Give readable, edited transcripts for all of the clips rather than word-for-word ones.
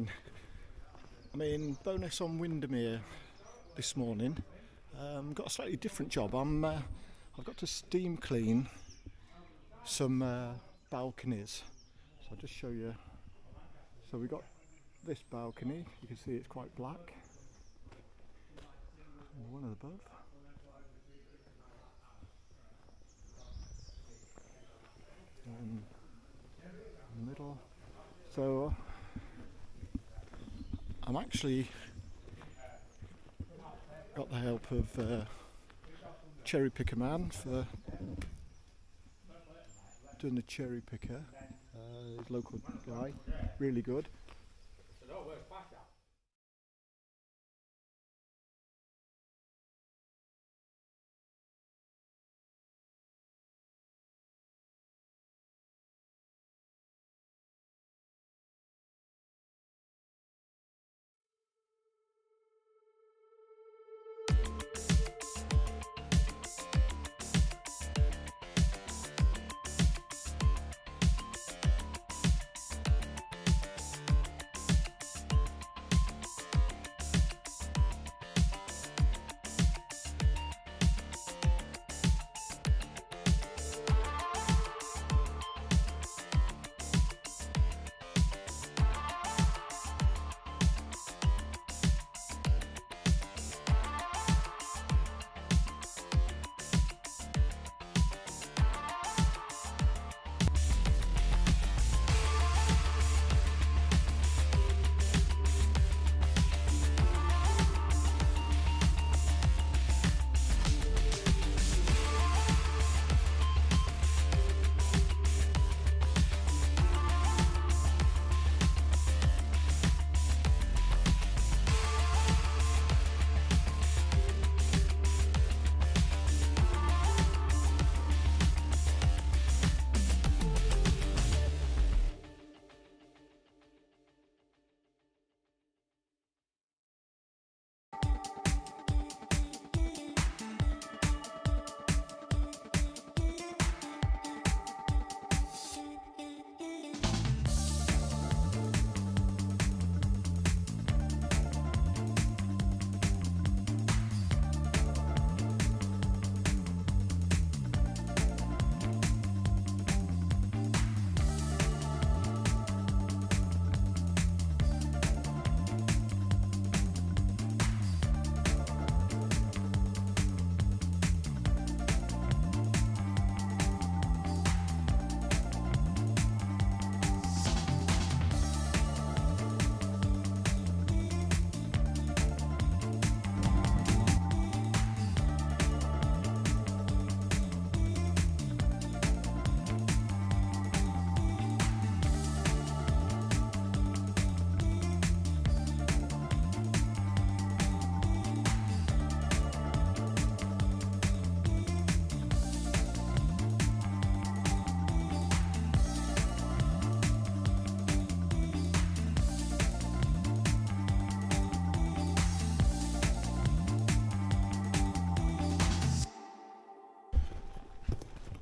morning. I'm in Bowness on Windermere this morning. Got a slightly different job. I've got to steam clean some balconies. So I'll just show you. So we got this balcony. You can see it's quite black. And one above. In the middle. So I'm actually got the help of cherry picker man for doing the cherry picker. Local guy, really good.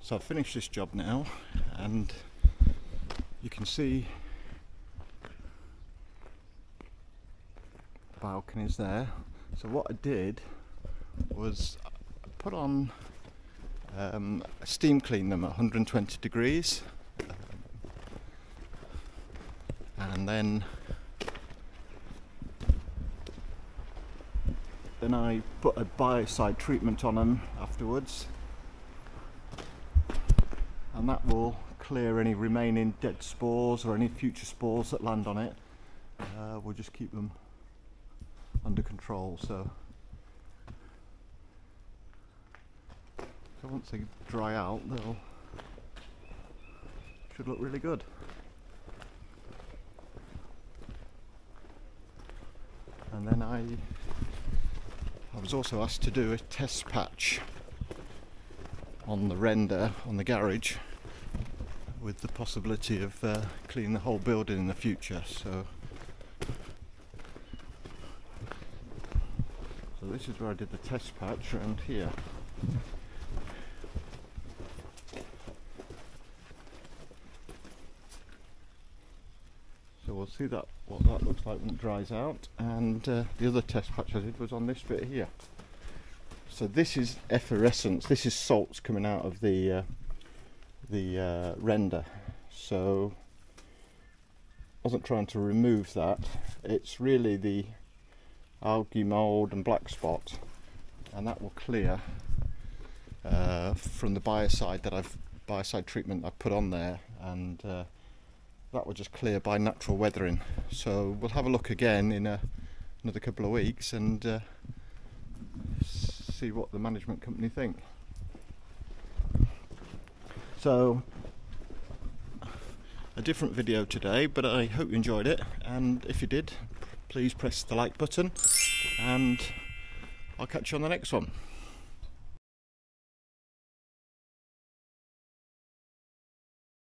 So I've finished this job now, and you can see the balconies there. So what I did was I put on steam clean them at 120 degrees, and then I put a biocide treatment on them afterwards. And that will clear any remaining dead spores or any future spores that land on it. We'll just keep them under control. So once they dry out, they'll should look really good. And then I was also asked to do a test patch on the render on the garage, with the possibility of cleaning the whole building in the future. So this is where I did the test patch, around here. So we'll see that what that looks like when it dries out. And the other test patch I did was on this bit here. So this is effervescence. This is salts coming out of the render. So I wasn't trying to remove that. It's really the algae mould and black spot, and that will clear from the biocide treatment I've put on there, and that will just clear by natural weathering. So we'll have a look again in another couple of weeks and see what the management company think. So a different video today, but I hope you enjoyed it, and if you did, please press the like button, and I'll catch you on the next one.